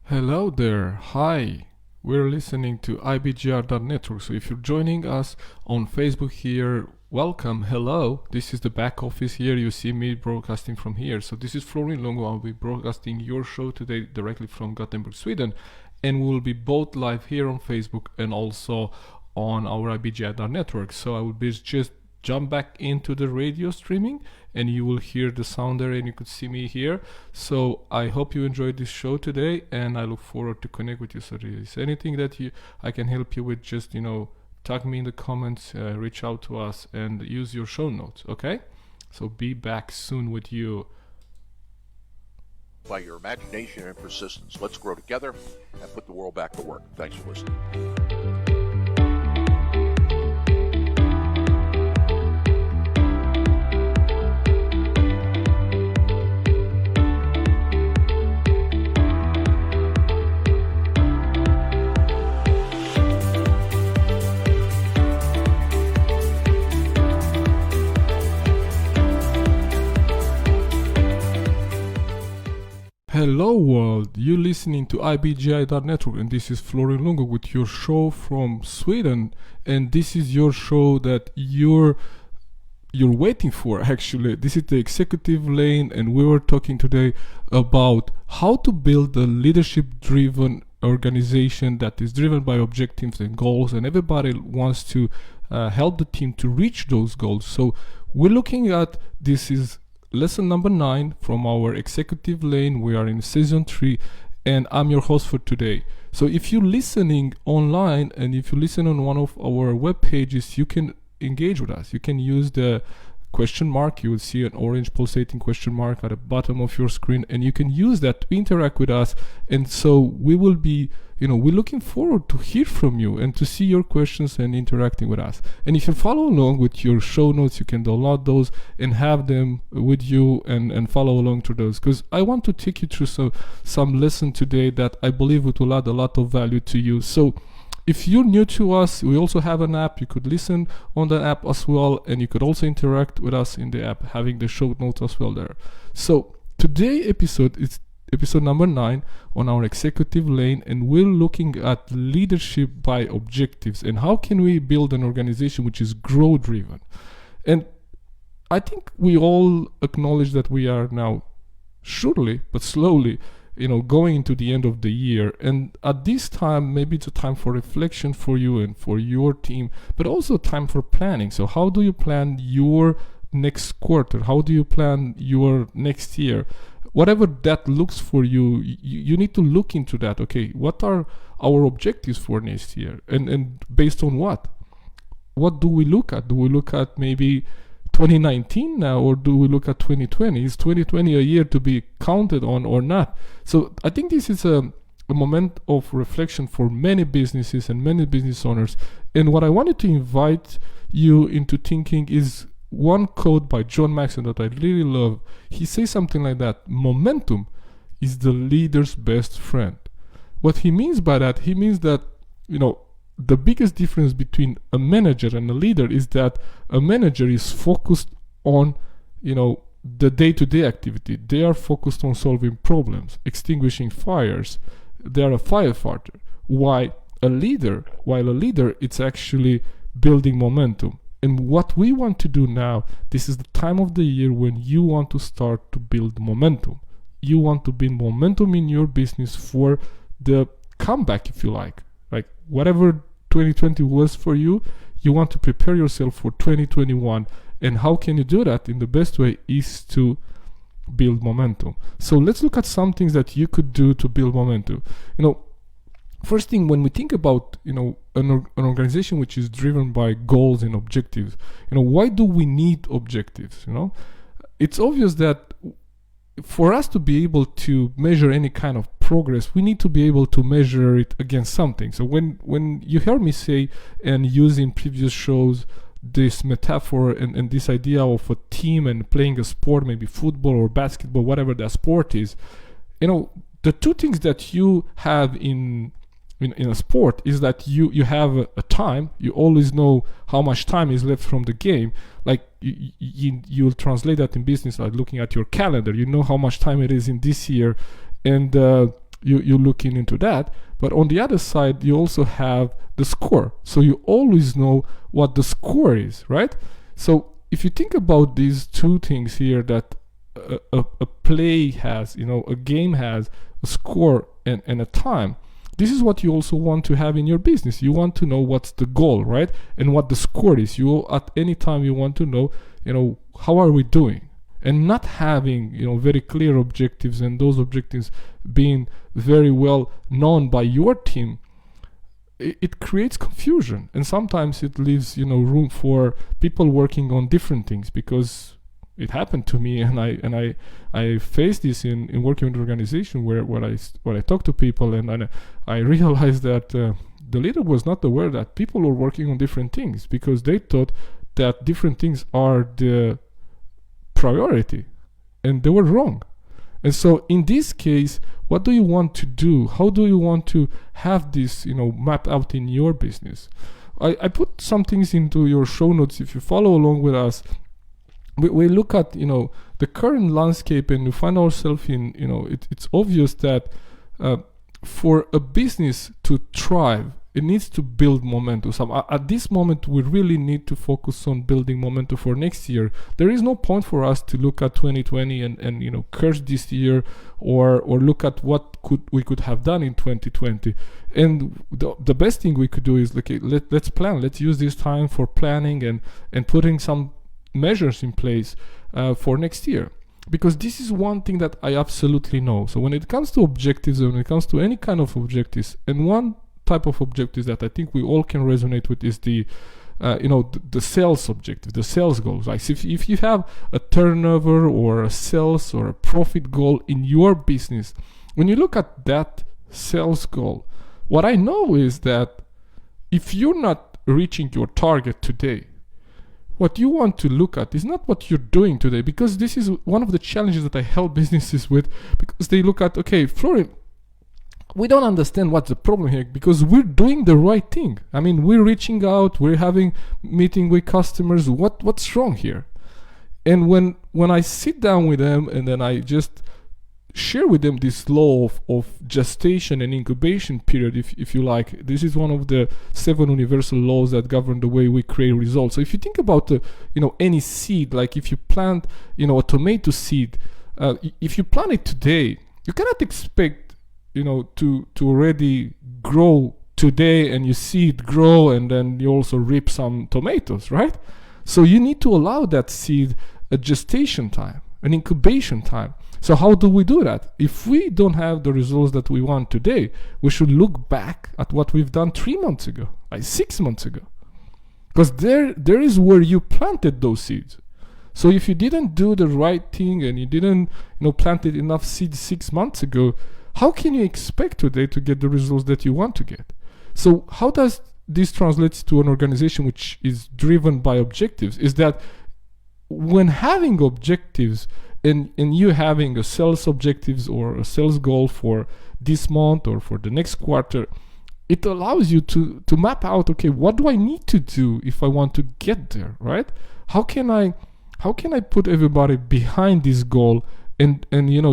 Hello there, hi. We're listening to IBGR network. So if you're joining us on Facebook here, welcome, hello. This is the back office here. You see me broadcasting from here. So this is Florian Longo. I'll be broadcasting your show today directly from Gothenburg, Sweden. And we'll be both live here on Facebook and also on our IBGR network. So I will be just jump back into the radio streaming and you will hear the sound there and you could see me here. So I hope you enjoyed this show today and I look forward to connect with you. So if there's anything that I can help you with, just tag me in the comments, reach out to us and use your show notes. Okay, so be back soon with you. By your imagination and persistence, let's grow together and put the world back to work. Thanks for listening. Hello world, you're listening to IBGR network and this is Florian Longo with your show from Sweden, and this is your show that you're waiting for. Actually, this is the executive lane and we were talking today about how to build a leadership driven organization that is driven by objectives and goals, and everybody wants to help the team to reach those goals. So we're looking at, this is lesson number 9 from our executive lane. We are in season 3 and I'm your host for today. So if you're listening online and if you listen on one of our web pages, you can engage with us. You can use the question mark. You will see an orange pulsating question mark at the bottom of your screen and you can use that to interact with us. And so we will be, we're looking forward to hear from you and to see your questions and interacting with us. And if you follow along with your show notes, you can download those and have them with you and follow along through those, because I want to take you through some lesson today that I believe it will add a lot of value to you. So if you're new to us, we also have an app. You could listen on the app as well, and you could also interact with us in the app, having the show notes as well there. So today's episode is episode number 9 on our executive lane, and we're looking at leadership by objectives and how can we build an organization which is growth driven. And I think we all acknowledge that we are now surely but slowly going into the end of the year, and at this time maybe it's a time for reflection for you and for your team, but also time for planning. So how do you plan your next quarter? How do you plan your next year? Whatever that looks for you, you need to look into that. Okay, what are our objectives for next year, and based on what do we look at? Do we look at maybe 2019 now, or do we look at 2020? Is 2020 a year to be counted on or not? So I think this is a moment of reflection for many businesses and many business owners. And what I wanted to invite you into thinking is one quote by John Maxwell that I really love. He says something like that: momentum is the leader's best friend. What he means by that, he means that the biggest difference between a manager and a leader is that a manager is focused on the day-to-day activity. They are focused on solving problems, extinguishing fires. They are a firefighter. While a leader, it's actually building momentum. And what we want to do now, this is the time of the year when you want to start to build momentum. You want to build momentum in your business for the comeback, if you like. Like whatever 2020 was for you, you want to prepare yourself for 2021. And how can you do that? In the best way is to build momentum. So let's look at some things that you could do to build momentum. First thing, when we think about an organization which is driven by goals and objectives, why do we need objectives? It's obvious that for us to be able to measure any kind of progress, we need to be able to measure it against something. So when you hear me say and use in previous shows this metaphor and this idea of a team and playing a sport, maybe football or basketball, whatever that sport is, the two things that you have in a sport is that you have a time. You always know how much time is left from the game. Like you'll translate that in business, like looking at your calendar. You know how much time it is in this year, and you're looking into that. But on the other side, you also have the score. So you always know what the score is, right? So if you think about these two things here, that a play has, a game has a score and a time. This is what you also want to have in your business. You want to know what's the goal, right? And what the score is. You, at any time, you want to know, how are we doing? And not having, very clear objectives, and those objectives being very well known by your team, it creates confusion. And sometimes it leaves, room for people working on different things, because it happened to me, and I faced this in working with an organization where I talk to people, and I realized that the leader was not aware that people were working on different things, because they thought that different things are the priority, and they were wrong. And so in this case, what do you want to do? How do you want to have this, mapped out in your business? I put some things into your show notes. If you follow along with us, we look at, the current landscape, and we find ourselves in, it's obvious that for a business to thrive, it needs to build momentum. So at this moment, we really need to focus on building momentum for next year. There is no point for us to look at 2020 and curse this year, or look at what we could have done in 2020. And the best thing we could do is, let's plan. Let's use this time for planning and putting some measures in place for next year, because this is one thing that I absolutely know. So when it comes to objectives, and when it comes to any kind of objectives, and one type of objectives that I think we all can resonate with is the sales objective, the sales goals. Like if you have a turnover or a sales or a profit goal in your business, when you look at that sales goal, what I know is that if you're not reaching your target today, what you want to look at is not what you're doing today, because this is one of the challenges that I help businesses with, because they look at, okay, Florian, we don't understand what's the problem here, because we're doing the right thing. I mean, we're reaching out, we're having meeting with customers. What's wrong here? And when I sit down with them, and then I just share with them this law of gestation and incubation period, if you like. This is one of the 7 universal laws that govern the way we create results. So if you think about any seed, like if you plant a tomato seed, if you plant it today, you cannot expect to already grow today, and you see it grow, and then you also reap some tomatoes, right? So you need to allow that seed a gestation time, an incubation time. So how do we do that? If we don't have the results that we want today, we should look back at what we've done 3 months ago, like 6 months ago, because there is where you planted those seeds. So if you didn't do the right thing, and you didn't planted enough seeds 6 months ago, how can you expect today to get the results that you want to get? So how does this translate to an organization which is driven by objectives? Is that when having objectives, and you having a sales objectives or a sales goal for this month or for the next quarter, it allows you to map out, okay, what do I need to do if I want to get there, right? How can I put everybody behind this goal, and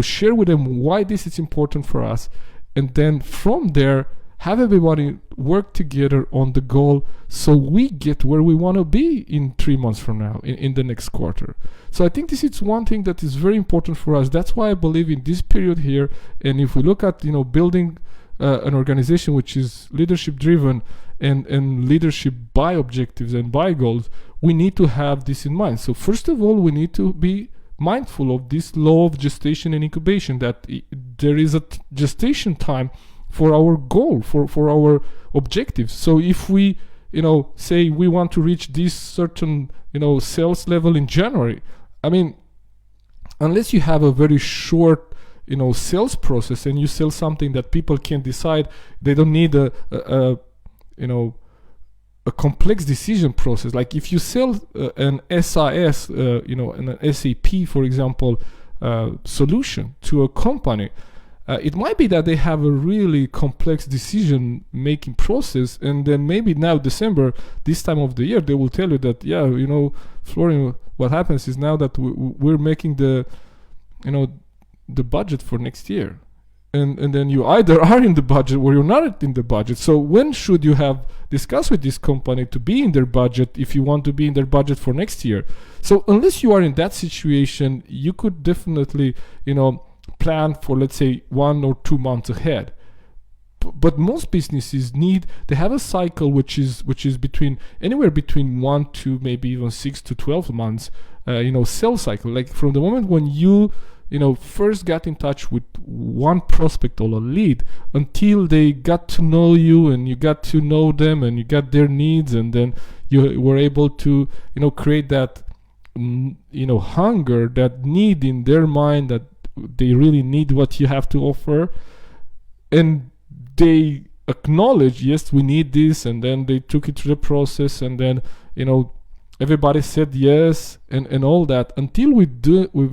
share with them why this is important for us, and then from there have everybody work together on the goal, so we get where we want to be in 3 months from now, in the next quarter. So I think this is one thing that is very important for us. That's why I believe in this period here. And if we look at building an organization which is leadership driven and leadership by objectives and by goals, we need to have this in mind. So first of all, we need to be mindful of this law of gestation and incubation, that there is a gestation time for our goal, for our objectives. So if we say we want to reach this certain sales level in January, I mean, unless you have a very short sales process, and you sell something that people can decide, they don't need a complex decision process. Like if you sell an SIS, an SAP, for example, solution to a company, it might be that they have a really complex decision making process, and then maybe now December, this time of the year, they will tell you that, Florian, what happens is now that we're making the budget for next year. and then you either are in the budget or you're not in the budget. So when should you have discussed with this company to be in their budget if you want to be in their budget for next year? So unless you are in that situation, you could definitely, plan for, let's say, 1 or 2 months ahead. But most businesses they have a cycle which is between anywhere between 1 to maybe even 6 to 12 months, sales cycle. Like from the moment when you first got in touch with one prospect or a lead until they got to know you and you got to know them and you got their needs, and then you were able to, create that, hunger, that need in their mind that they really need what you have to offer. And they acknowledge, yes, we need this, and then they took it through the process, and then, everybody said yes and all that. Until we've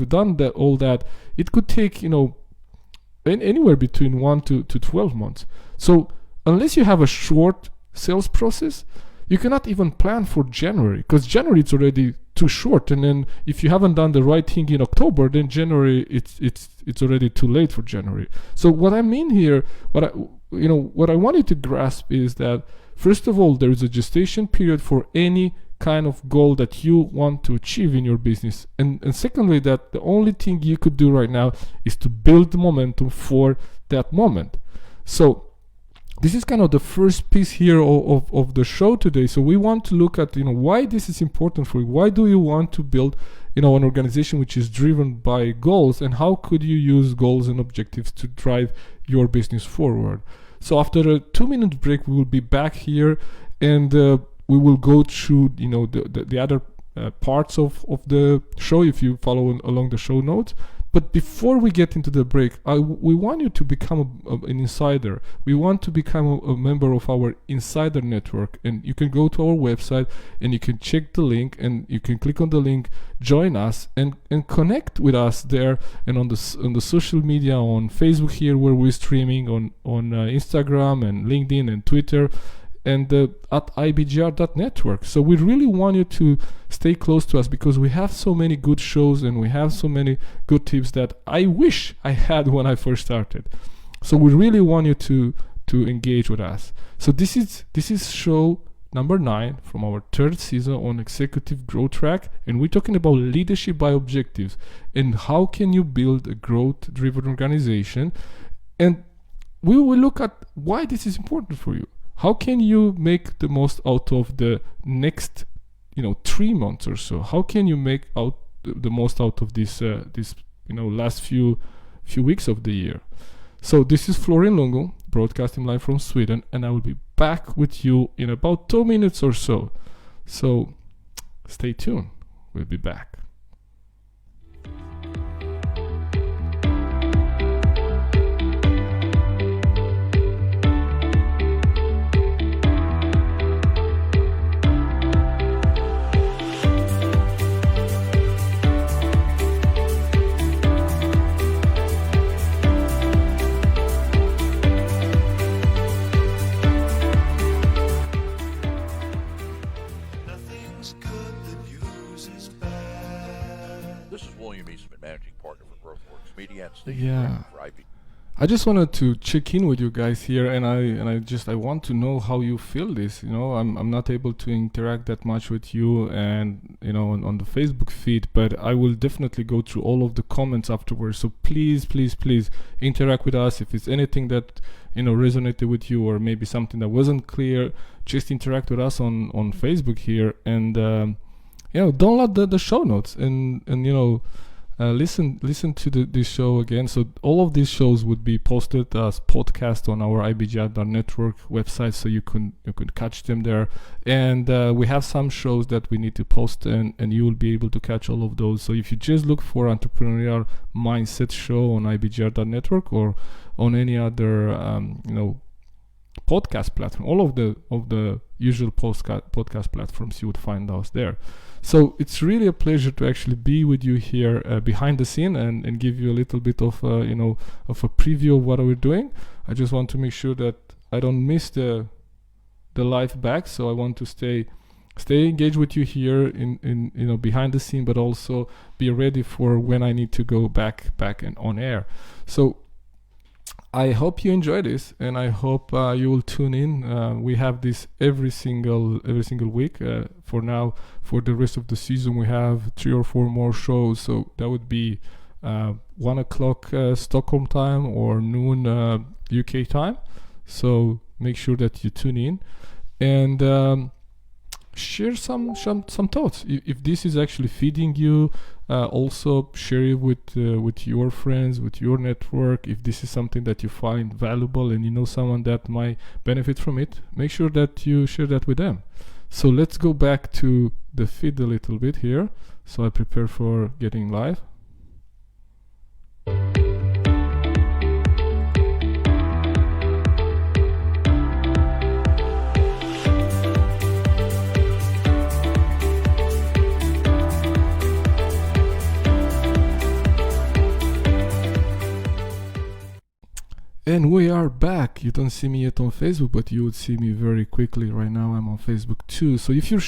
done that, all that, it could take anywhere between 1 to 12 months. So unless you have a short sales process, you cannot even plan for January, because January it's already too short. And then if you haven't done the right thing in October, then January it's already too late for January. So what I mean here, what I want you to grasp is that, first of all, there is a gestation period for any kind of goal that you want to achieve in your business, and secondly, that the only thing you could do right now is to build the momentum for that moment. So this is kind of the first piece here of the show today. So we want to look at why this is important for you. Why do you want to build an organization which is driven by goals, and how could you use goals and objectives to drive your business forward? So after a 2-minute break, we will be back here, and we will go through the other parts of the show if you follow along the show notes. But before we get into the break, we want you to become an insider. We want to become a member of our insider network, and you can go to our website and you can check the link, and you can click on the link, join us, and connect with us there, and on the social media, on Facebook here where we're streaming, on Instagram and LinkedIn and Twitter, and at IBGR.network. So we really want you to stay close to us, because we have so many good shows and we have so many good tips that I wish I had when I first started. So we really want you to engage with us. So this is show number 9 from our 3rd season on Executive Growth Track, and we're talking about leadership by objectives and how can you build a growth-driven organization. And we will look at why this is important for you. How can you make the most out of the next, 3 months or so? How can you make out the most out of this last few weeks of the year? So this is Florian Lungo, broadcasting live from Sweden, and I will be back with you in about 2 minutes or so. So stay tuned. We'll be back. Yeah, I just wanted to check in with you guys here, and I want to know how you feel this. I'm not able to interact that much with you, and on the Facebook feed, but I will definitely go through all of the comments afterwards. So please interact with us. If it's anything that resonated with you, or maybe something that wasn't clear, just interact with us on Facebook here, and download the show notes, and listen to this show again. So all of these shows would be posted as podcast on our IBGR.network website, so you can catch them there. And we have some shows that we need to post, and you will be able to catch all of those. So if you just look for Entrepreneurial Mindset Show on IBGR.network or on any other podcast platform, all of the usual podcast platforms, you would find us there. So it's really a pleasure to actually be with you here behind the scene and give you a little bit of of a preview of what we're doing. I just want to make sure that I don't miss the live back, so I want to stay engaged with you here in behind the scene, but also be ready for when I need to go back and on air. So I hope you enjoy this, and I hope you will tune in. We have this every single week. For now, for the rest of the season, we have 3 or 4 more shows. So that would be 1 o'clock Stockholm time or noon UK time. So make sure that you tune in and share some thoughts. If this is actually feeding you, also share it with your friends, with your network. If this is something that you find valuable and you know someone that might benefit from it, make sure that you share that with them. So let's go back to the feed a little bit here. So I prepare for getting live. And we are back. You don't see me yet on Facebook, but you would see me very quickly. Right now I'm on Facebook too. So if you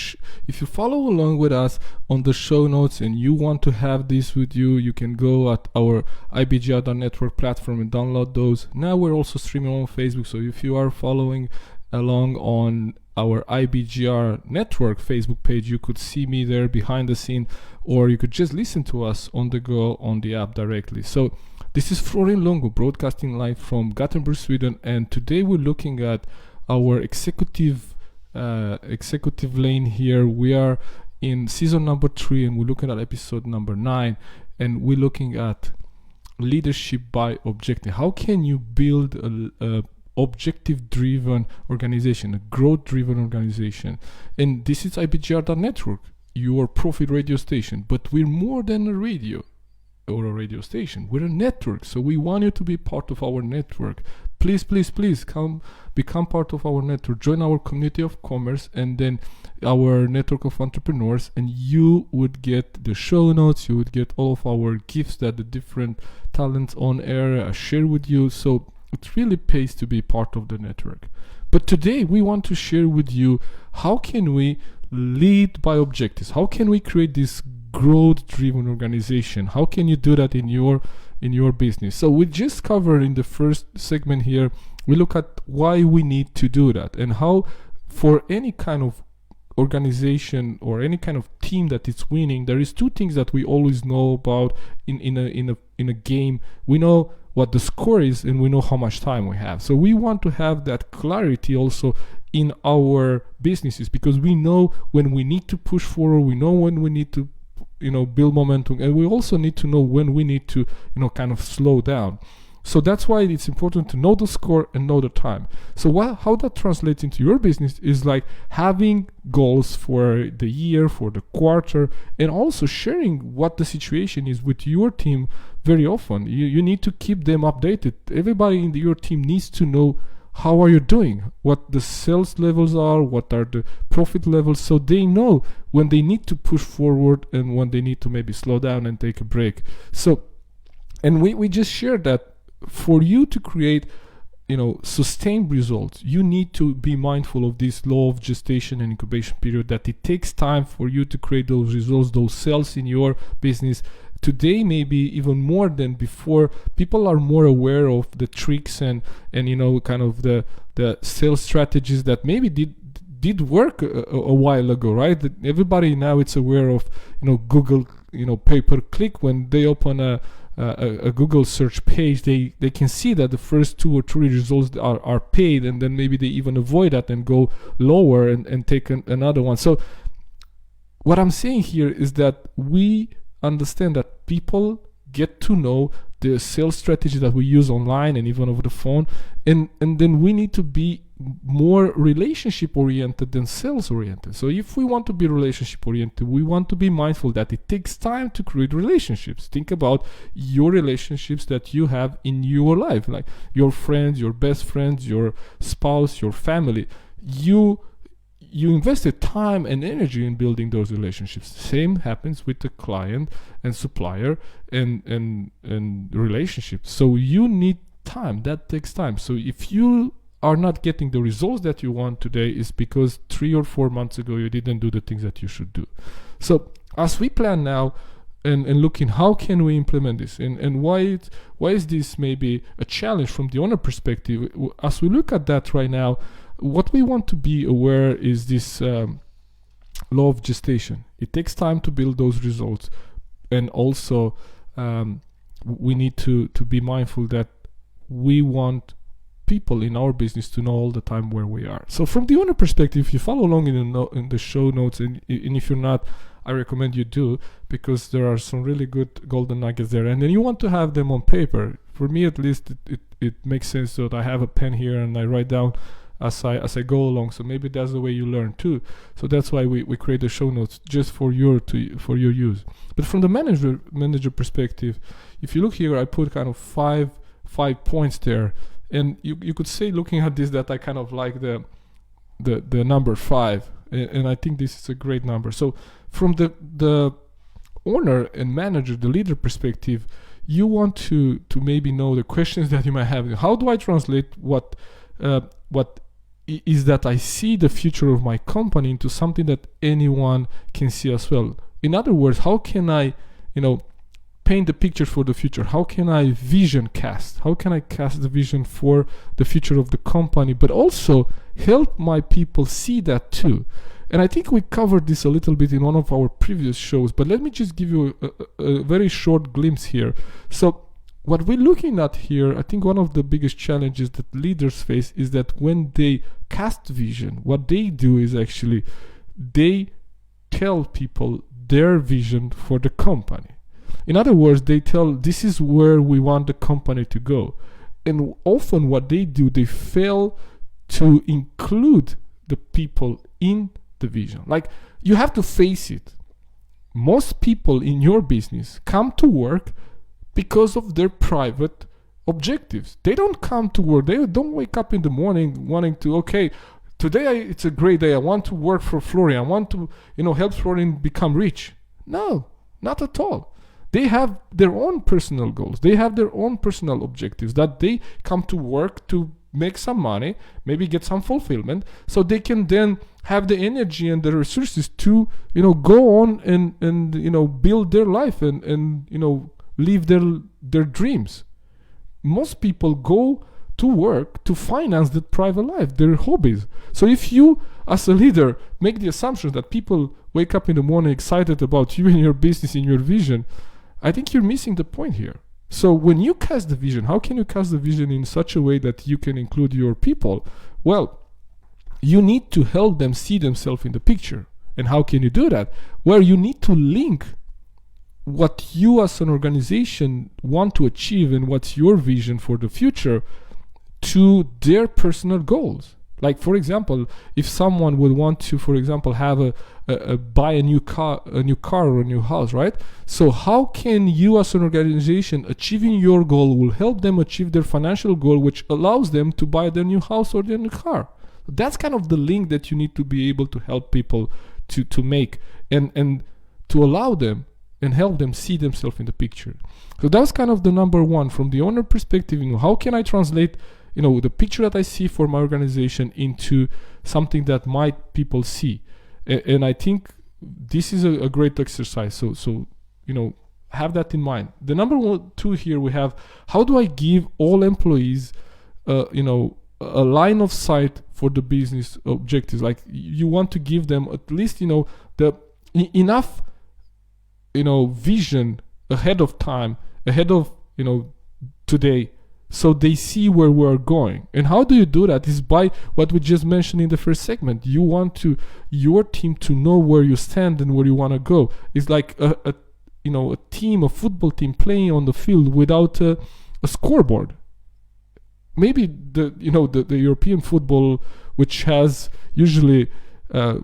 follow along with us on the show notes and you want to have this with you, you can go at our IBGR.network platform and download those. Now we're also streaming on Facebook, so if you are following along on our IBGR network Facebook page, you could see me there behind the scene, or you could just listen to us on the go on the app directly. So this is Florian Longo broadcasting live from Gothenburg, Sweden, and today we're looking at our executive lane here. We are in season number 3 and we're looking at episode number 9, and we're looking at leadership by objective. How can you build a objective-driven organization, a growth-driven organization? And this is IBGR.network, your profit radio station, but we're more than a radio or a radio station. We're a network, so we want you to be part of our network. Please come become part of our network, join our community of commerce and then our network of entrepreneurs, and you would get the show notes, you would get all of our gifts that the different talents on air share with you. So it really pays to be part of the network. But today we want to share with you, how can we lead by objectives? How can we create this growth-driven organization? How can you do that in your business? So we just covered in the first segment here, we look at why we need to do that, and how for any kind of organization or any kind of team that is winning, there is 2 things that we always know about in a game. We know what the score is and we know how much time we have. So we want to have that clarity also in our businesses, because we know when we need to push forward, we know when we need to build momentum, and we also need to know when we need to kind of slow down. So that's why it's important to know the score and know the time. So how that translates into your business is like having goals for the year, for the quarter, and also sharing what the situation is with your team. Very often you need to keep them updated. Everybody in your team needs to know how are you doing, what the sales levels are, what are the profit levels, so they know when they need to push forward and when they need to maybe slow down and take a break. So, and we just shared that for you to create sustained results, you need to be mindful of this law of gestation and incubation period, that it takes time for you to create those results, those sales in your business. Today, maybe even more than before, people are more aware of the tricks and kind of the sales strategies that maybe did work a while ago, right? That everybody now it's aware of Google pay-per-click. When they open a Google search page, they can see that the first 2 or 3 results are paid, and then maybe they even avoid that and go lower and take another one. So what I'm saying here is that we understand that people get to know the sales strategy that we use online and even over the phone, and then we need to be more relationship oriented than sales oriented. So if we want to be relationship oriented, we want to be mindful that it takes time to create relationships. Think about your relationships that you have in your life, like your friends, your best friends, your spouse, your family. You invested time and energy in building those relationships. Same happens with the client and supplier and relationships. So you need time. That takes time. So if you are not getting the results that you want today, is because 3 or 4 months ago you didn't do the things that you should do. So as we plan now, and looking how can we implement this, and why is this maybe a challenge from the owner perspective. As we look at that right now, what we want to be aware is this law of gestation. It takes time to build those results, and also we need to be mindful that we want people in our business to know all the time where we are. So from the owner perspective, if you follow along in the show notes, and if you're not, I recommend you do, because there are some really good golden nuggets there, and then you want to have them on paper. For me at least, it makes sense that I have a pen here and I write down as I go along. So maybe that's the way you learn too. So that's why we create the show notes just for your use. But from the manager perspective, if you look here, I put kind of five points there, and you could say, looking at this, that I kind of like the number 5, and I think this is a great number. So from the owner and manager, the leader perspective, you want to maybe know the questions that you might have. How do I translate what is that I see the future of my company into something that anyone can see as well? In other words, how can I, paint the picture for the future? How can I vision cast? How can I cast the vision for the future of the company, but also help my people see that too? And I think we covered this a little bit in one of our previous shows, but let me just give you a very short glimpse here. So what we're looking at here, I think one of the biggest challenges that leaders face is that when they cast vision, what they do is actually they tell people their vision for the company. In other words, they tell, this is where we want the company to go. And often what they do, they fail to include the people in the vision. Like, you have to face it. Most people in your business come to work because of their private objectives. They don't come to work. They don't wake up in the morning wanting to, okay, today it's a great day. I want to work for Florian. I want to, help Florian become rich. No, not at all. They have their own personal goals. They have their own personal objectives that they come to work to make some money, maybe get some fulfillment, so they can then have the energy and the resources to, go on and build their life and live their dreams. Most people go to work to finance that private life, their hobbies. So if you, as a leader, make the assumption that people wake up in the morning excited about you and your business and your vision, I think you're missing the point here. So when you cast the vision, how can you cast the vision in such a way that you can include your people? Well, you need to help them see themselves in the picture. And how can you do that? Well, you need to link what you as an organization want to achieve and what's your vision for the future to their personal goals. Like, for example, if someone would want to, for example, have buy a new car or a new house, right? So how can you as an organization achieving your goal will help them achieve their financial goal, which allows them to buy their new house or their new car? That's kind of the link that you need to be able to help people to make and to allow them and help them see themselves in the picture. So that's kind of the number one from the owner perspective. How can I translate the picture that I see for my organization into something that my people see? And I think this is a great exercise. So have that in mind. The number 2 here we have, how do I give all employees a line of sight for the business objectives? Like, you want to give them at least the enough vision ahead of time, ahead of today, so they see where we're going. And how do you do that? Is by what we just mentioned in the first segment. You want your team to know where you stand and where you want to go. It's like a football team playing on the field without a scoreboard. Maybe the European football, which has usually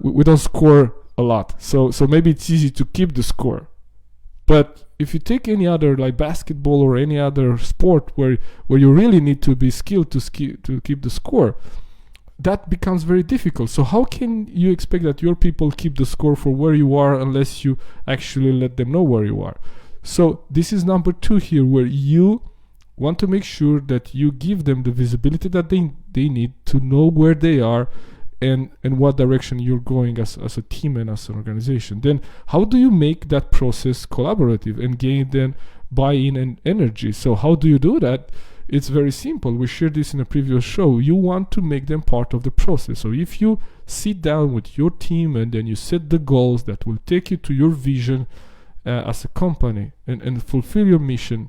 we don't score a lot, so maybe it's easy to keep the score. But if you take any other, like basketball or any other sport where you really need to be skilled to keep the score, that becomes very difficult. So how can you expect that your people keep the score for where you are unless you actually let them know where you are? So this is number 2 here, where you want to make sure that you give them the visibility that they need to know where they are and what direction you're going as a team and as an organization. Then how do you make that process collaborative and gain then buy-in and energy? So how do you do that? It's very simple. We shared this in a previous show. You want to make them part of the process. So if you sit down with your team and then you set the goals that will take you to your vision as a company and fulfill your mission,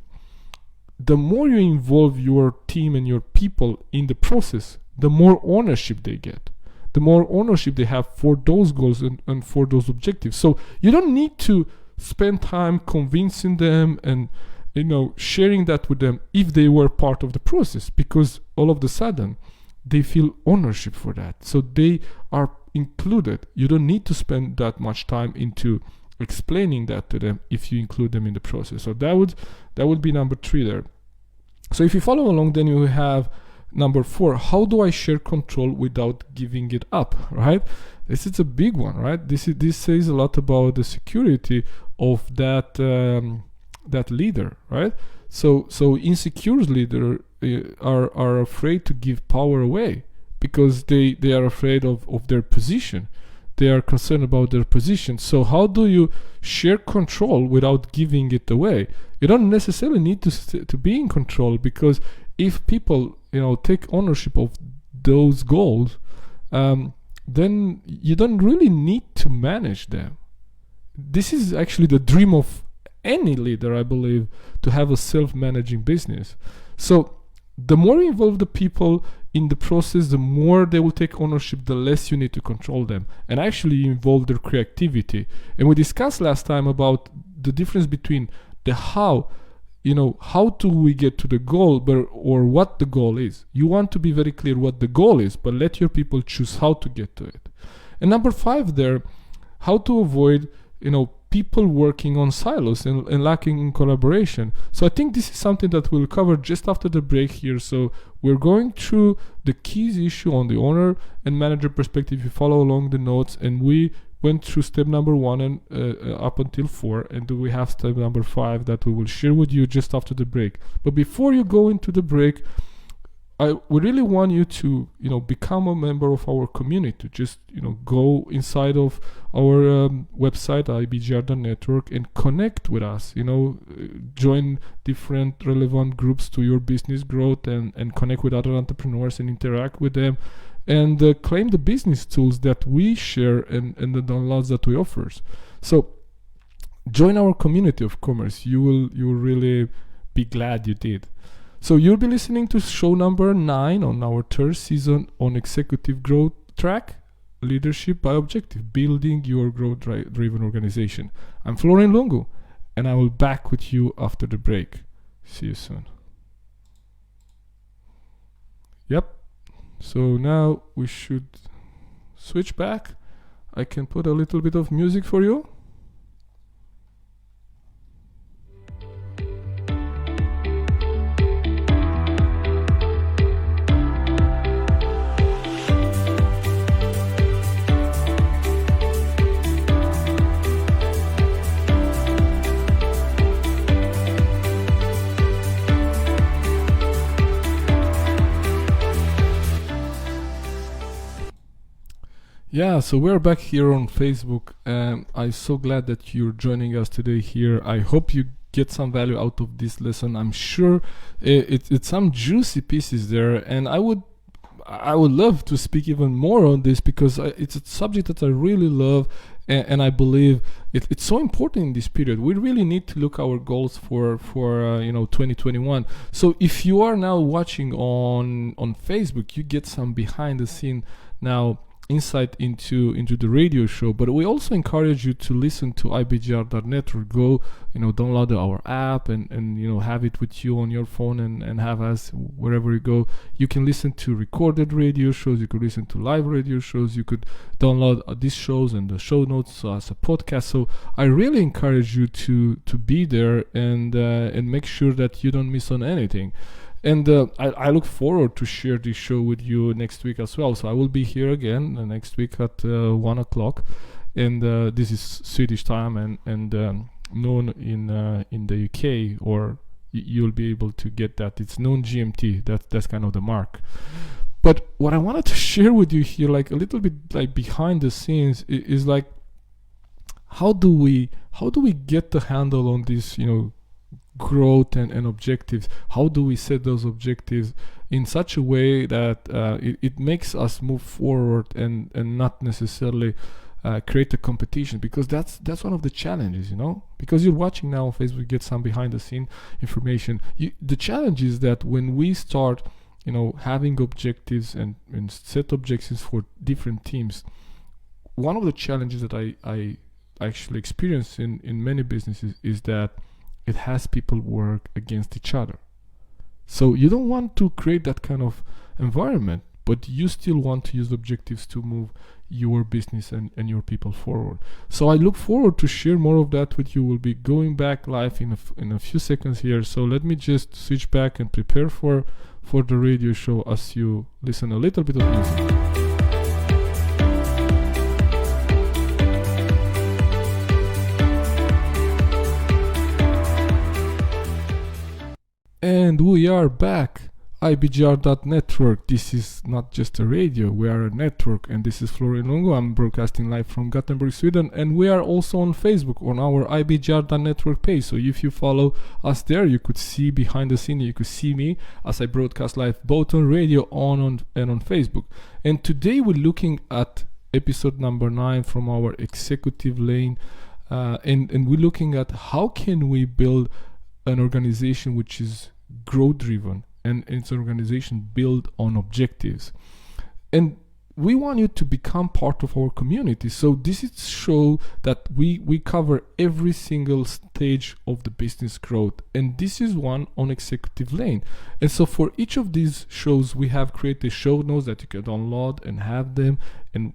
the more you involve your team and your people in the process, the more ownership they get. The more ownership they have for those goals and for those objectives. So you don't need to spend time convincing them and sharing that with them if they were part of the process, because all of a sudden they feel ownership for that. So they are included. You don't need to spend that much time into explaining that to them if you include them in the process. So that would be number 3 there. So if you follow along, then you have number 4. How do I share control without giving it up? Right? This is a big one, right? This says a lot about the security of that leader, right? So insecure leaders are afraid to give power away because they are afraid of their position. They are concerned about their position. So how do you share control without giving it away? You don't necessarily need to be in control, because if people take ownership of those goals, then you don't really need to manage them. This is actually the dream of any leader, I believe, to have a self-managing business. So the more you involve the people in the process, the more they will take ownership, the less you need to control them and actually involve their creativity. And we discussed last time about the difference between the how do we get to the goal, or what the goal is. You want to be very clear what the goal is, but let your people choose how to get to it. And number 5 there, how to avoid people working on silos and lacking in collaboration. So I think this is something that we'll cover just after the break here. So we're going through the keys issue on the owner and manager perspective. You follow along the notes, and we went through step number 1 and up until 4, and we have step number 5 that we will share with you just after the break. But before you go into the break, we really want you to become a member of our community. Just go inside of our website IBGR.network and connect with us. Join different relevant groups to your business growth and connect with other entrepreneurs and interact with them, and claim the business tools that we share and the downloads that we offer. So join our community of commerce. You will really be glad you did. So you'll be listening to show number 9 on our 3rd season on executive growth track, leadership by objective, building your growth-driven organization. I'm Florian Lungu, and I will be back with you after the break. See you soon. Yep. So now we should switch back. I can put a little bit of music for you. Yeah, so we're back here on Facebook. I'm so glad that you're joining us today here. I hope you get some value out of this lesson. I'm sure it's some juicy pieces there, and I would love to speak even more on this, because it's a subject that I really love, and I believe it's so important in this period. We really need to look our goals for 2021. So if you are now watching on Facebook, you get some behind the scene now insight into the radio show. But we also encourage you to listen to IBGR.net, or go download our app and have it with you on your phone and have us wherever you go. You can listen to recorded radio shows, you could listen to live radio shows, you could download these shows and the show notes as a podcast. So I really encourage you to be there and make sure that you don't miss on anything. And I look forward to share this show with you next week as well. So I will be here again next week at 1 o'clock, and this is Swedish time and noon in the UK, or you'll be able to get that. It's noon GMT. That's kind of the mark. But what I wanted to share with you here, like a little bit like behind the scenes, is like how do we get the handle on this, growth and objectives? How do we set those objectives in such a way that it makes us move forward and not necessarily create a competition? Because that's one of the challenges, because you're watching now on Facebook, get some behind the scene information. The challenge is that when we start having objectives and set objectives for different teams, one of the challenges that I actually experience in many businesses is that it has people work against each other. So you don't want to create that kind of environment, but you still want to use objectives to move your business and your people forward. So I look forward to share more of that with you. We'll be going back live in a few seconds here. So let me just switch back and prepare for the radio show as you listen a little bit of music. And we are back. IBGR.network. This is not just a radio, we are a network, and this is Florian Longo. I'm broadcasting live from Gothenburg, Sweden, and we are also on Facebook on our IBGR.network page. So if you follow us there, you could see behind the scene, you could see me as I broadcast live both on radio and on Facebook. And today we're looking at episode number 9 from our executive lane, and we're looking at how can we build an organization which is growth driven, and it's an organization built on objectives. And we want you to become part of our community. So this is show that we cover every single stage of the business growth, and this is one on executive lane. And so for each of these shows, we have created show notes that you can download and have them and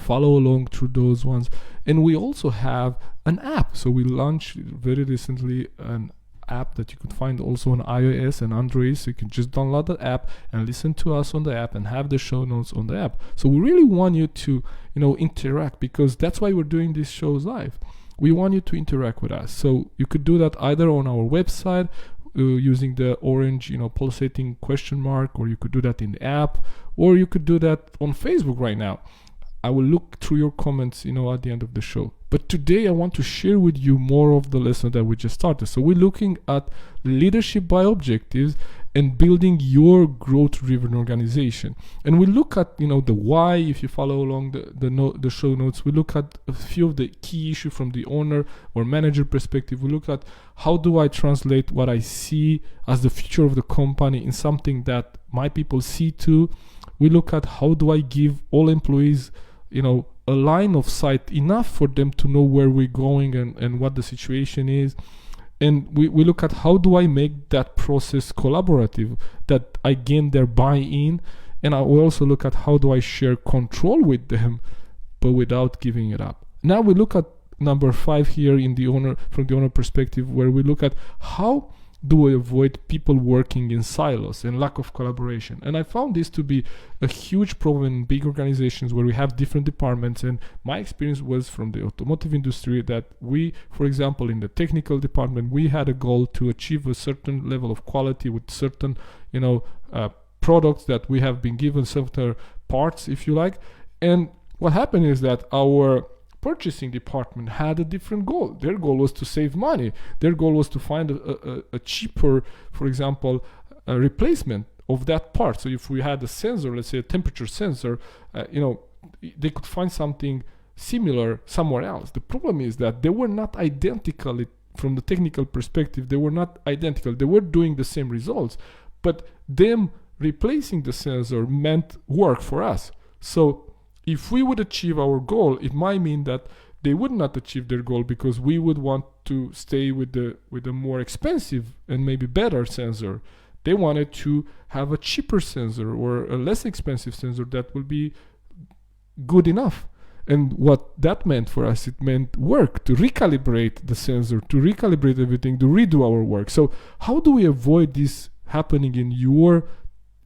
follow along through those ones. And we also have an app. So we launched very recently an app that you could find also on iOS and Android, so you can just download the app and listen to us on the app and have the show notes on the app. So we really want you to interact, because that's why we're doing these shows live. We want you to interact with us. So you could do that either on our website using the orange pulsating question mark, or you could do that in the app, or you could do that on Facebook right now. I will look through your comments at the end of the show. But today I want to share with you more of the lesson that we just started. So we're looking at leadership by objectives and building your growth-driven organization. And we look at the why. If you follow along the show notes, we look at a few of the key issues from the owner or manager perspective. We look at how do I translate what I see as the future of the company in something that my people see too. We look at how do I give all employees a line of sight enough for them to know where we're going and what the situation is. And we look at how do I make that process collaborative, that I gain their buy-in. And I will also look at how do I share control with them, but without giving it up. Now we look at number 5 here from the owner perspective, where we look at how do we avoid people working in silos and lack of collaboration. And I found this to be a huge problem in big organizations where we have different departments. And my experience was from the automotive industry that we, for example, in the technical department, we had a goal to achieve a certain level of quality with certain, products that we have been given, certain parts, if you like. And what happened is that our purchasing department had a different goal. Their goal was to save money. Their goal was to find a cheaper, for example, a replacement of that part. So if we had a sensor, let's say a temperature sensor, they could find something similar somewhere else. The problem is that they were not identical from the technical perspective. They were not identical. They were doing the same results, but them replacing the sensor meant work for us. So if we would achieve our goal, it might mean that they would not achieve their goal, because we would want to stay with the more expensive and maybe better sensor. They wanted to have a cheaper sensor or a less expensive sensor that will be good enough. And what that meant for us, it meant work to recalibrate the sensor, to recalibrate everything, to redo our work. So how do we avoid this happening in your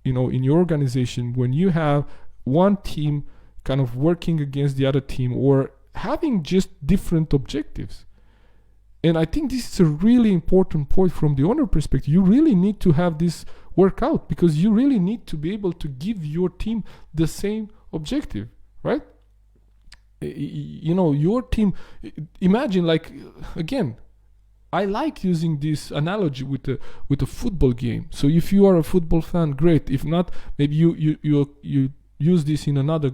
organization when you have one team kind of working against the other team or having just different objectives? And I think this is a really important point from the owner perspective. You really need to have this work out, because you really need to be able to give your team the same objective, right? Your team, imagine, like, again, I like using this analogy with a football game. So if you are a football fan, great. If not, maybe you use this in another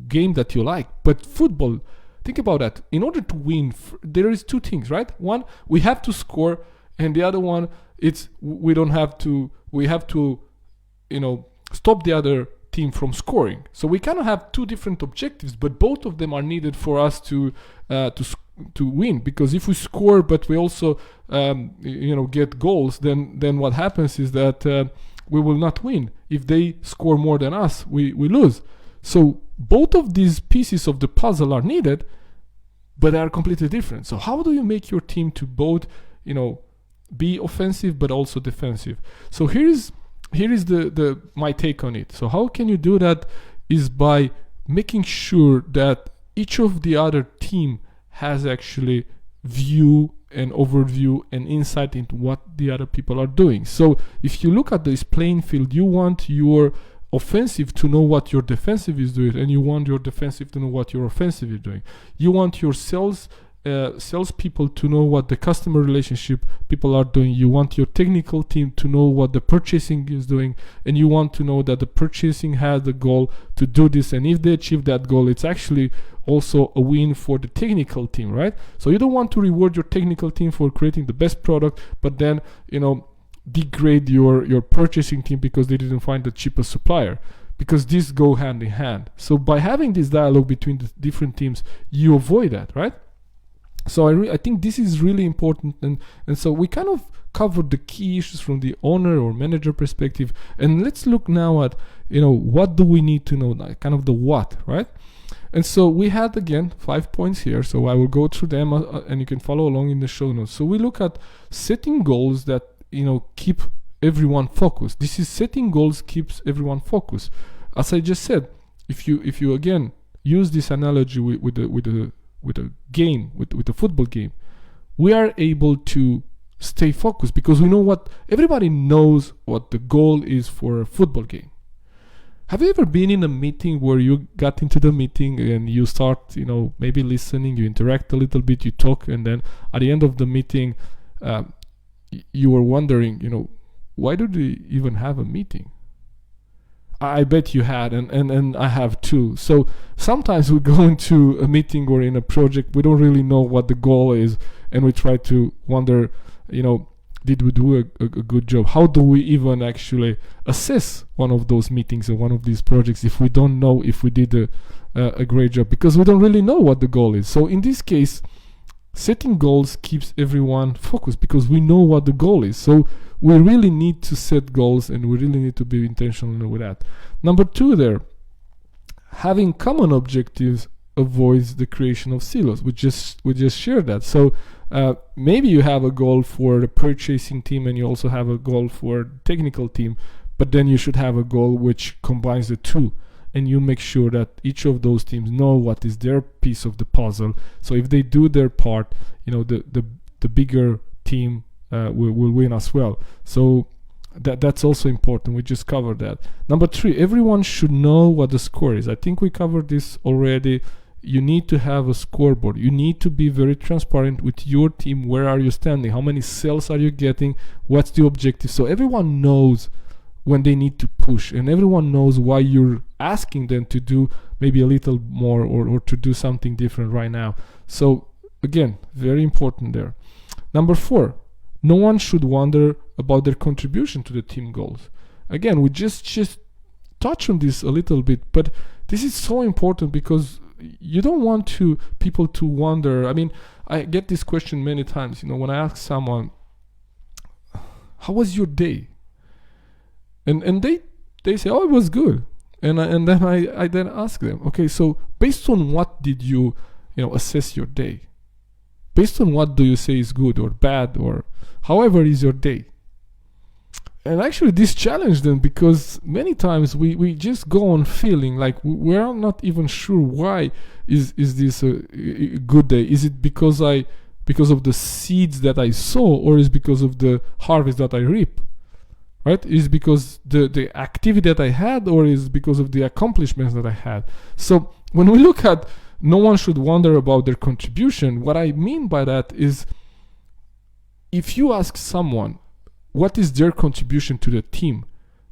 game that you like. But football, think about that. In order to win, there is two things, right? One, we have to score, and the other one, it's we have to stop the other team from scoring. So we kind of have two different objectives, but both of them are needed for us to win. Because if we score but we also get goals, then what happens is that we will not win. If they score more than us, we lose. So both of these pieces of the puzzle are needed, but they are completely different. So how do you make your team to both be offensive but also defensive? So here is my take on it. So how can you do that is by making sure that each of the other team has actually view and overview and insight into what the other people are doing. So if you look at this playing field, you want your offensive to know what your defensive is doing, and you want your defensive to know what your offensive is doing. You want your sales people to know what the customer relationship people are doing. You want your technical team to know what the purchasing is doing, and you want to know that the purchasing has the goal to do this, and if they achieve that goal, it's actually also a win for the technical team, right? So you don't want to reward your technical team for creating the best product, but then degrade your purchasing team because they didn't find the cheapest supplier, because these go hand in hand. So by having this dialogue between the different teams, you avoid that, right? So I think this is really important, and so we kind of covered the key issues from the owner or manager perspective, and let's look now at what do we need to know, kind of the what, right? And so we had, again, 5 points here, so I will go through them and you can follow along in the show notes. So we look at setting goals that keep everyone focused. This is setting goals keeps everyone focused. As I just said, if you again use this analogy with a game, with a football game, we are able to stay focused because we know everybody knows what the goal is for a football game. Have you ever been in a meeting where you got into the meeting and you start, maybe listening, you interact a little bit, you talk, and then at the end of the meeting, you were wondering, why do they even have a meeting? I bet you had, and I have too. So sometimes we go into a meeting or in a project, we don't really know what the goal is, and we try to wonder, did we do a good job? How do we even actually assess one of those meetings or one of these projects if we don't know if we did a great job? Because we don't really know what the goal is. So in this case, setting goals keeps everyone focused because we know what the goal is. So we really need to set goals, and we really need to be intentional with that. Number 2 there, having common objectives avoids the creation of silos. We just shared that. So maybe you have a goal for the purchasing team and you also have a goal for the technical team, but then you should have a goal which combines the two, and you make sure that each of those teams know what is their piece of the puzzle. So if they do their part, the bigger team will win as well. So that's also important. We just covered that. Number 3, everyone should know what the score is. I think we covered this already. You need to have a scoreboard. You need to be very transparent with your team. Where are you standing? How many sales are you getting? What's the objective? So everyone knows when they need to push, and everyone knows why you're asking them to do maybe a little more or to do something different right now. So again, very important there. Number 4, no one should wonder about their contribution to the team goals. Again, we just touch on this a little bit, but this is so important because you don't want people to wonder. I mean, I get this question many times, when I ask someone, how was your day? And they say, oh, it was good. And then I then ask them, okay, so based on what did you assess your day? Based on what do you say is good or bad, or however is your day? And actually this challenged them, because many times we just go on feeling like we're not even sure why is this a good day. Is it because of the seeds that I sow, or is it because of the harvest that I reap? right? Is because the activity that I had, or is because of the accomplishments that I had? So when we look at no one should wonder about their contribution, what I mean by that is, if you ask someone what is their contribution to the team,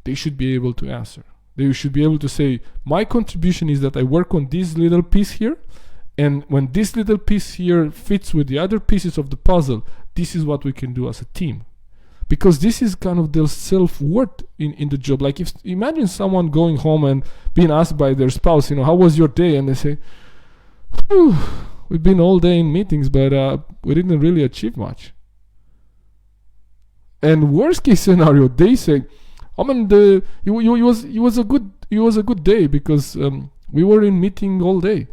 they should be able to answer. They should be able to say, my contribution is that I work on this little piece here, and when this little piece here fits with the other pieces of the puzzle, this is what we can do as a team. Because this is kind of their self-worth in the job. Like, if imagine someone going home and being asked by their spouse, how was your day? And they say, we've been all day in meetings, but we didn't really achieve much. And worst case scenario, they say, it was a good day because we were in meeting all day.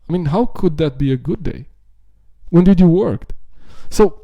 I mean, how could that be a good day? When did you work? So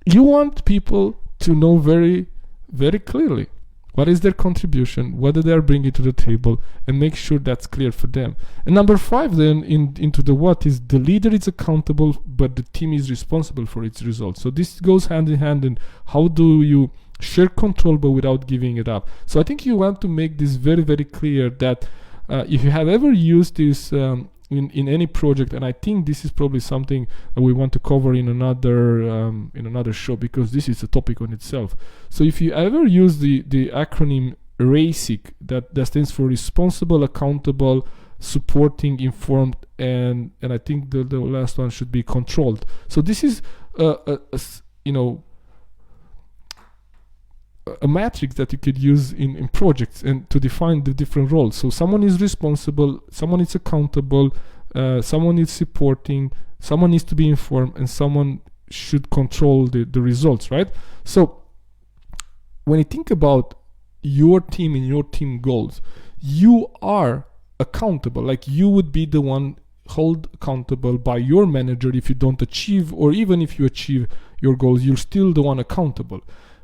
you want people to know very, very clearly what is their contribution, what do they are bringing to the table, and make sure that's clear for them. And number 5 then into the what is, the leader is accountable, but the team is responsible for its results. So this goes hand in hand in how do you share control but without giving it up. So I think you want to make this very, very clear that if you have ever used this in any project, and I think this is probably something that we want to cover in another show, because this is a topic on itself. So if you ever use the acronym RACIC, that stands for responsible, accountable, supporting, informed, and I think the last one should be controlled. So this is a matrix that you could use in projects and to define the different roles. So someone is responsible, someone is accountable, someone is supporting, someone needs to be informed, and someone should control the results, right? So when you think about your team and your team goals, you are accountable. Like, you would be the one held accountable by your manager if you don't achieve, or even if you achieve your goals, you're still the one accountable.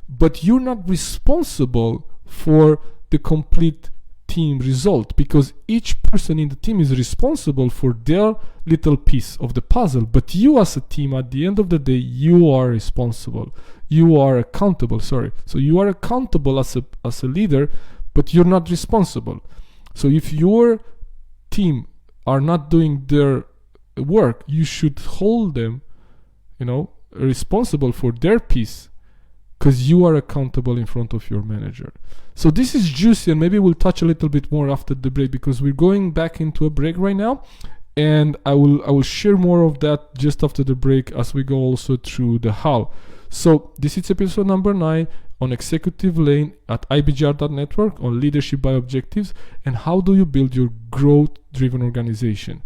But you're not responsible for the complete team result, because each person in the team is responsible for their little piece of the puzzle. But you as a team, at the end of the day, you are responsible. You are accountable, So you are accountable as a leader, but you're not responsible. So if your team are not doing their work, you should hold them, responsible for their piece, because you are accountable in front of your manager. So this is juicy, and maybe we'll touch a little bit more after the break, because we're going back into a break right now, and I will share more of that just after the break as we go also through the how. So this is episode number 9 on Executive Lane at IBGR.network on leadership by objectives and how do you build your growth-driven organization.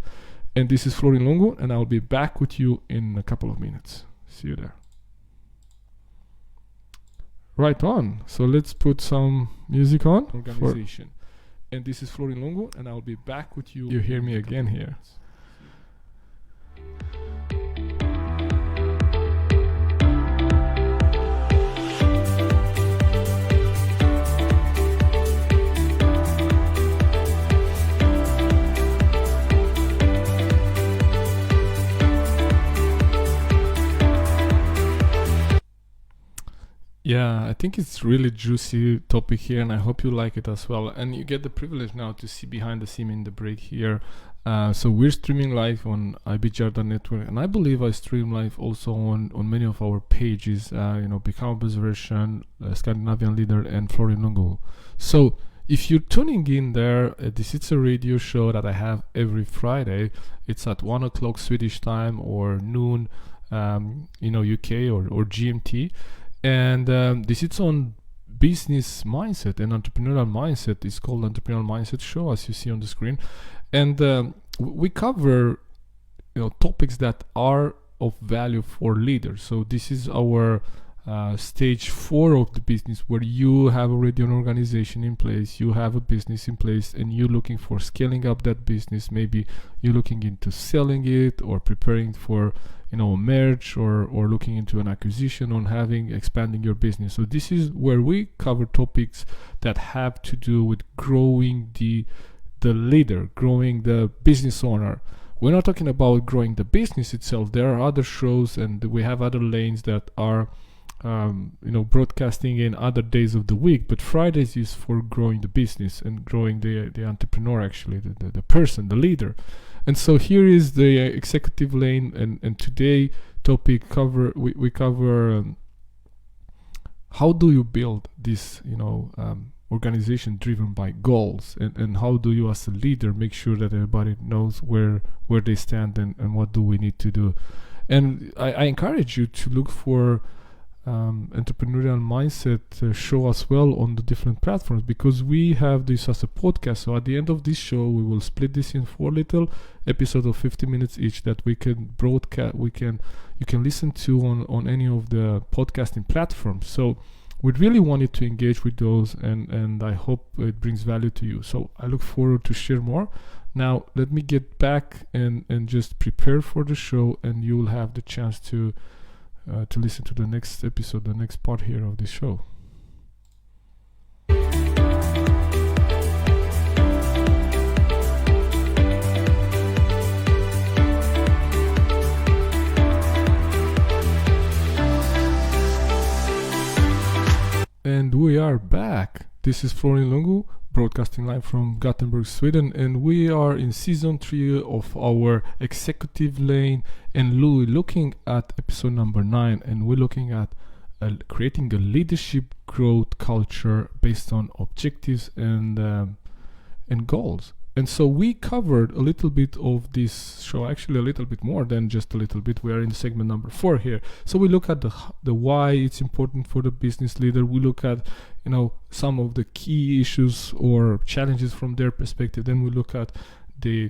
And this is Florin Longo, and I'll be back with you in a couple of minutes. See you there. Right on. So let's put some music on. Organization. And this is Florin Longo, and I'll be back with you. You hear me again here. Yeah, I think it's really juicy topic here, and I hope you like it as well. And you get the privilege now to see behind the scene in the break here. So we're streaming live on IBGR.network, and I believe I stream live also on many of our pages. Become a Buzz Version, Scandinavian Leader, and Florin Longo. So if you're tuning in there, this is a radio show that I have every Friday. It's at 1 o'clock Swedish time or noon, UK or GMT. And this is on business mindset and entrepreneurial mindset. It's called Entrepreneurial Mindset Show, as you see on the screen. And we cover topics that are of value for leaders. So this is our stage 4 of the business, where you have already an organization in place, you have a business in place, and you're looking for scaling up that business. Maybe you're looking into selling it or preparing for a merge or looking into an acquisition on expanding your business. So this is where we cover topics that have to do with growing the leader, growing the business owner. We're not talking about growing the business itself. There are other shows, and we have other lanes that are broadcasting in other days of the week, but Fridays is for growing the business and growing the entrepreneur, actually, the person, the leader. And so here is the executive lane, and today topic we cover how do you build this organization driven by goals, and how do you as a leader make sure that everybody knows where they stand and what do we need to do. And I encourage you to look for entrepreneurial mindset show as well on the different platforms, because we have this as a podcast. So at the end of this show, we will split this in 4 little episodes of 50 minutes each that we can broadcast. You can listen to on any of the podcasting platforms. So we really want you to engage with those, and I hope it brings value to you. So I look forward to share more. Now let me get back and just prepare for the show, and you will have the chance to listen to the next episode, the next part here of this show. And we are back. This is Florian Lungu, broadcasting live from Gothenburg, Sweden, and we are in season 3 of our executive lane, and Louis looking at episode number 9, and we're looking at creating a leadership growth culture based on objectives and goals. And so we covered a little bit of this show, actually a little bit more than just a little bit. We are in segment number 4 here. So we look at the why it's important for the business leader. We look at some of the key issues or challenges from their perspective. Then we look at the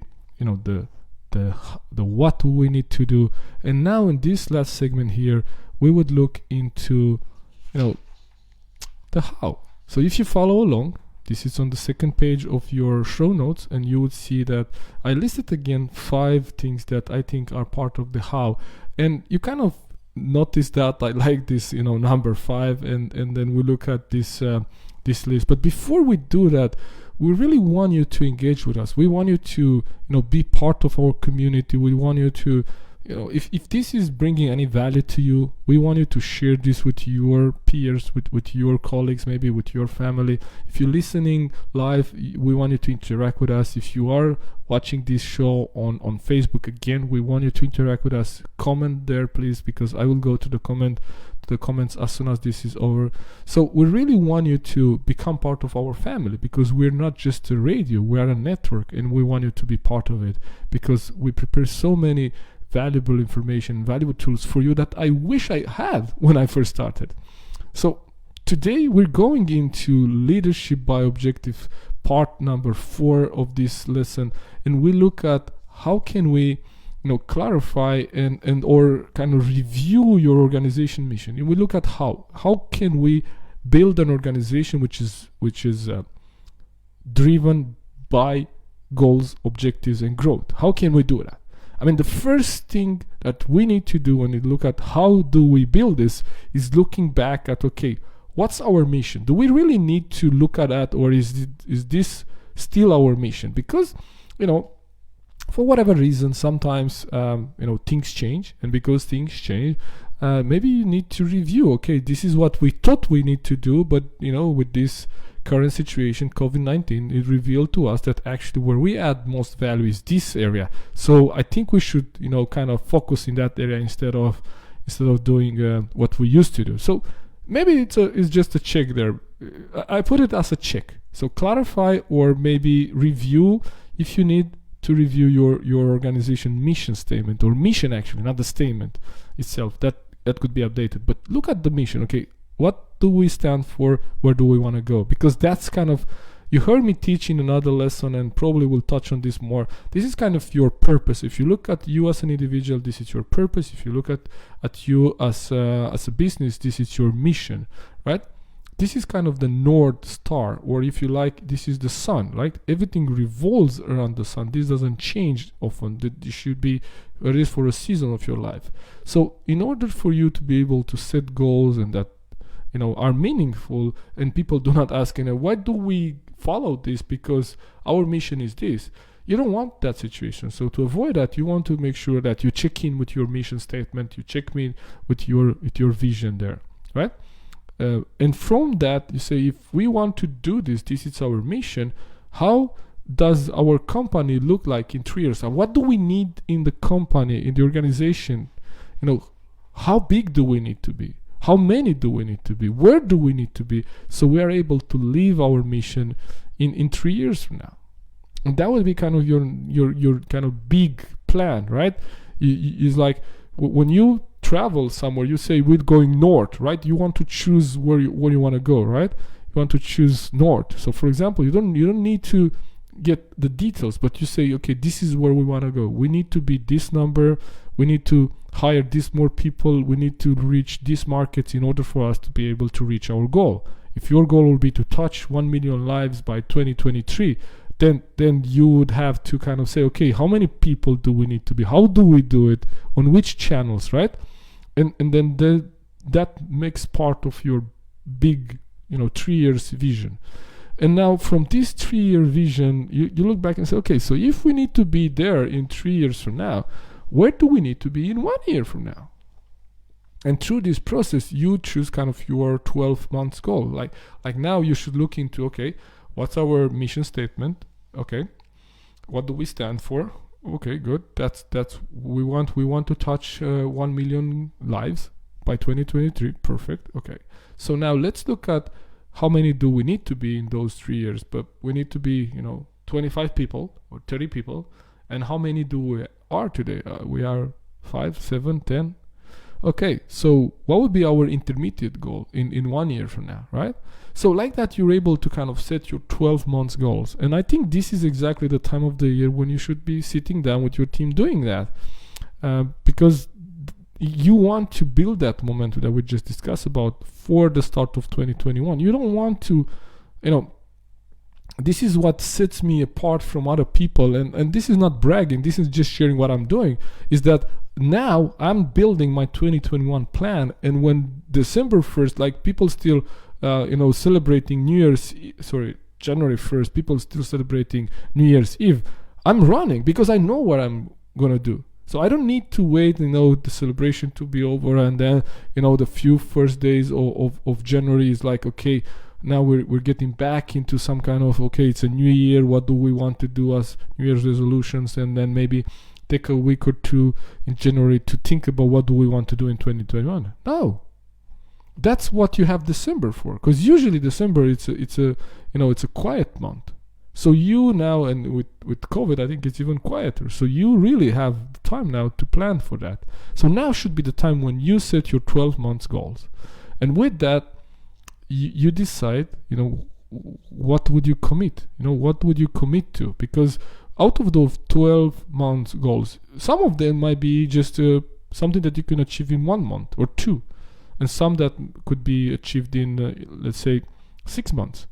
what do we need to do. And now in this last segment here, we would look into the how. So if you follow along, this is on the second page of your show notes, and you would see that I listed again 5 things that I think are part of the how. And you kind of notice that I like this, number 5, and then we look at this list. But before we do that, we really want you to engage with us. We want you to be part of our community. We want you to if this is bringing any value to you, we want you to share this with your peers, with your colleagues, maybe with your family. If you're listening live, we want you to interact with us. If you are watching this show on Facebook, again, we want you to interact with us. Comment there, please, because I will go to the comments as soon as this is over. So we really want you to become part of our family, because we're not just a radio, we are a network, and we want you to be part of it, because we prepare so many valuable information, valuable tools for you that I wish I had when I first started. So today we're going into leadership by objective, part number 4 of this lesson, and we look at how can we clarify and or kind of review your organization mission. And we look at how can we build an organization which is driven by goals, objectives, and growth. How can we do that? I mean, the first thing that we need to do when we look at how do we build this is looking back at, okay, what's our mission? Do we really need to look at that, or is this still our mission? Because, for whatever reason, sometimes, things change, and because things change, maybe you need to review, okay, this is what we thought we need to do, but, with this current situation, COVID-19, it revealed to us that actually where we add most value is this area. So I think we should, kind of focus in that area instead of doing what we used to do. So maybe it's just a check there. I put it as a check. So clarify, or maybe review if you need to review your organization mission statement, or mission actually, not the statement itself. That could be updated. But look at the mission. Okay, what do we stand for? Where do we want to go? Because that's kind of, you heard me teach in another lesson, and probably will touch on this more. This is kind of your purpose. If you look at you as an individual, this is your purpose. If you look at you as a business, this is your mission, right? This is kind of the North Star, or if you like, this is the sun, right? Everything revolves around the sun. This doesn't change often. This should be, it is for a season of your life. So in order for you to be able to set goals and that are meaningful, and people do not ask, why do we follow this? Because our mission is this. You don't want that situation. So to avoid that, you want to make sure that you check in with your mission statement, you check in with your vision there. right? And from that, you say, if we want to do this is our mission, how does our company look like in 3 years? And what do we need in the company, in the organization? How big do we need to be? How many do we need to be? Where do we need to be? So we are able to live our mission in 3 years from now. And that would be kind of your kind of big plan, right? It's like when you travel somewhere, you say we're going north, right? You want to choose where you want to go, right? You want to choose north. So for example, you don't need to get the details, but you say, okay, this is where we want to go. We need to be this number. We need to hire this more people. We need to reach these markets in order for us to be able to reach our goal. If your goal will be to touch 1 million lives by 2023, then you would have to kind of say, okay, how many people do we need to be? How do we do it? On which channels, right? And then that makes part of your big 3 years vision. And now from this 3-year vision, you look back and say, okay, so if we need to be there in 3 years from now, where do we need to be in 1 year from now? And through this process, you choose kind of your 12 months goal. Like now you should look into, okay, what's our mission statement? Okay, what do we stand for? Okay, good. That's we want to touch 1 million lives by 2023. Perfect. Okay. So now let's look at how many do we need to be in those 3 years? But we need to be, 25 people or 30 people. And how many do we are today? We are 5, 7, 10. Okay, so what would be our intermediate goal in 1 year from now, right? So like that, you're able to kind of set your 12 months goals. And I think this is exactly the time of the year when you should be sitting down with your team doing that. Because you want to build that momentum that we just discussed about for the start of 2021. You don't want to, this is what sets me apart from other people. And this is not bragging. This is just sharing what I'm doing, is that now I'm building my 2021 plan. And when December 1st, like people still, celebrating January 1st, people still celebrating New Year's Eve. I'm running because I know what I'm going to do. So I don't need to wait, the celebration to be over, and then, the few first days of January is like, okay, now we're getting back into some kind of, okay, it's a new year. What do we want to do as New Year's resolutions? And then maybe take a week or two in January to think about what do we want to do in 2021. No, that's what you have December for, because usually December it's a quiet month. So you now, and with COVID, I think it's even quieter. So you really have time now to plan for that. So now should be the time when you set your 12 months goals. And with that, you decide, what would you commit? What would you commit to? Because out of those 12 months goals, some of them might be just something that you can achieve in 1 month or 2. And some that could be achieved in, let's say, 6 months.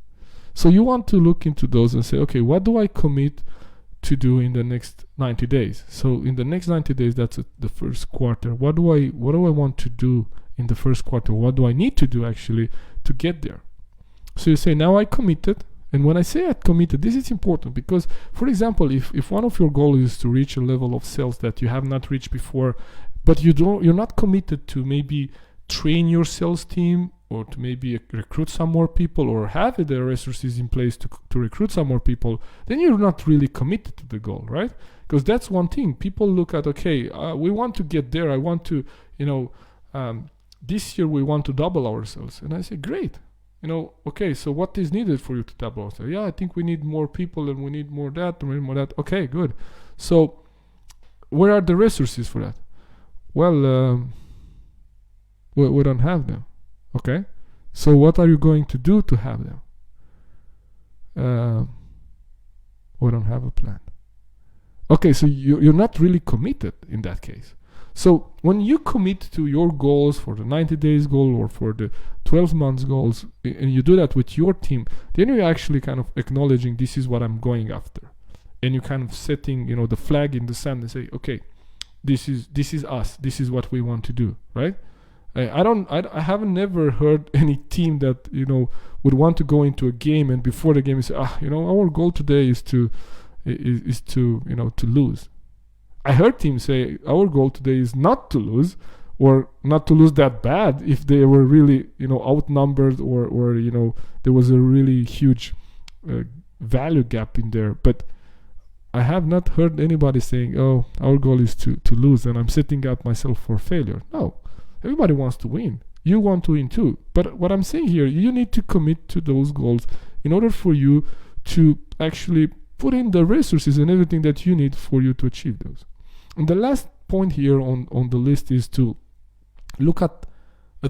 So you want to look into those and say, okay, what do I commit to do in the next 90 days? So in the next 90 days, that's the first quarter. What do I want to do in the first quarter? What do I need to do actually to get there? So you say, now I committed. And when I say I committed, this is important because, for example, if one of your goals is to reach a level of sales that you have not reached before, but you're not committed to maybe train your sales team, or to maybe recruit some more people, or have the resources in place to recruit some more people, then you're not really committed to the goal, right? Because that's one thing. People look at, okay, we want to get there. I want to, this year we want to double ourselves. And I say, great. Okay, so what is needed for you to double ourselves? Yeah, I think we need more people and we need more that and more that. Okay, good. So where are the resources for that? Well, we don't have them. Okay, so what are you going to do to have them? We don't have a plan. Okay, so you're not really committed in that case. So when you commit to your goals for the 90 days goal or for the 12 months goals, and you do that with your team, then you're actually kind of acknowledging this is what I'm going after. And you're kind of setting, the flag in the sand and say, okay, this is us. This is what we want to do, right? I haven't never heard any team that would want to go into a game and before the game you say, our goal today is to lose. I heard teams say our goal today is not to lose. or not to lose that bad if they were really, outnumbered, or there was a really huge value gap in there. But I have not heard anybody saying, oh, our goal is to lose and I'm setting out myself for failure. No, everybody wants to win. You want to win too. But what I'm saying here, you need to commit to those goals in order for you to actually put in the resources and everything that you need for you to achieve those. And the last point here on the list is to look at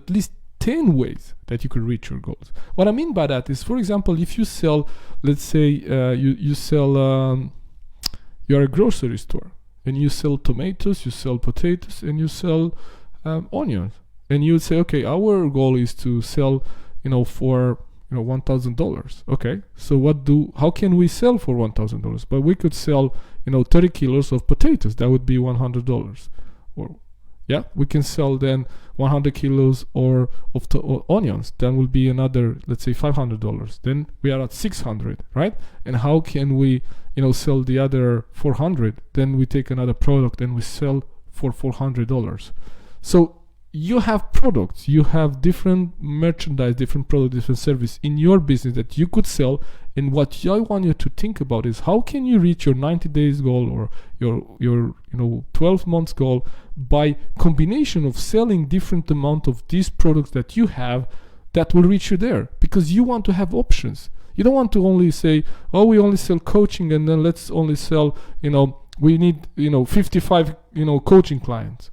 least 10 ways that you could reach your goals. What I mean by that is, for example, if you sell, let's say you sell, you're a grocery store and you sell tomatoes, you sell potatoes, and you sell onions. And you would say, okay, our goal is to sell, for $1,000. Okay, so how can we sell for $1,000? But we could sell 30 kilos of potatoes. That would be $100. Or we can sell then 100 kilos of onions. Then will be another, let's say, $500. Then we are at 600, right? And how can we sell the other 400? Then we take another product and we sell for $400. So you have products, you have different merchandise, different product, different service in your business that you could sell. And what I want you to think about is, how can you reach your 90 days goal or your 12 months goal by combination of selling different amount of these products that you have that will reach you there, because you want to have options. You don't want to only say, oh, we only sell coaching and then let's only sell, we need 55 coaching clients.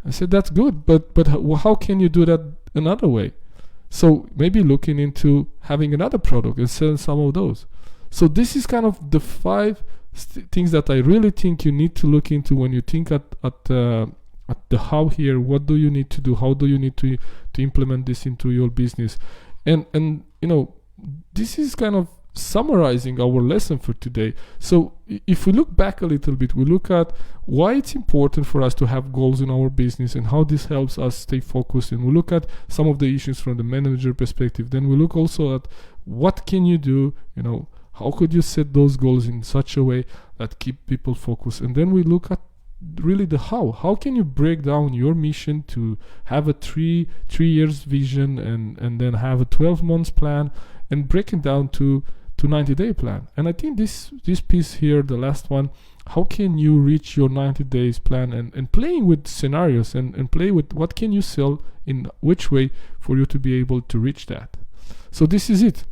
I said, that's good, but how can you do that another way? So maybe looking into having another product and selling some of those. So this is kind of the 5 things that I really think you need to look into when you think at the how here. What do you need to do? How do you need to implement this into your business? And this is kind of summarizing our lesson for today. So if we look back a little bit, we look at why it's important for us to have goals in our business and how this helps us stay focused, and we look at some of the issues from the manager perspective. Then we look also at what can you do, how could you set those goals in such a way that keep people focused. And then we look at really the how can you break down your mission to have a 3 years vision and then have a 12 months plan and break it down to 90-day plan. And I think this piece here, the last one, how can you reach your 90 days plan, and playing with scenarios and play with what can you sell in which way for you to be able to reach that. So this is it.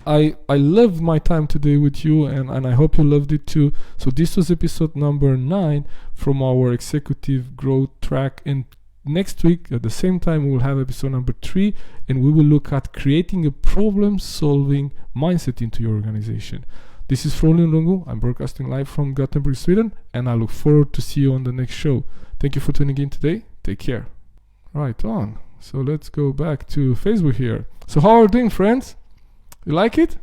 I loved my time today with you, and I hope you loved it too. So this was episode number 9 from our executive growth track, and next week at the same time we will have episode number 3, and we will look at creating a problem-solving mindset into your organization. This is Florian Lungu. I'm broadcasting live from Gothenburg, Sweden, and I look forward to see you on the next show. Thank you for tuning in today. Take care. Right on. So let's go back to Facebook here. So how are you doing, friends? You like it?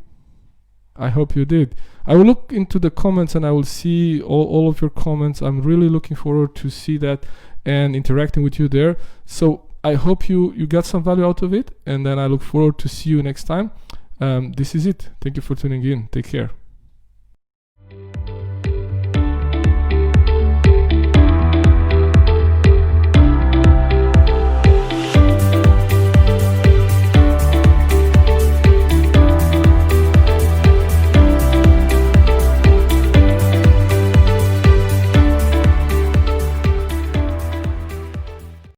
I hope you did. I will look into the comments and I will see all of your comments. I'm really looking forward to see that and interacting with you there. So I hope you got some value out of it, and then I look forward to see you next time. This is it. Thank you for tuning in. Take care.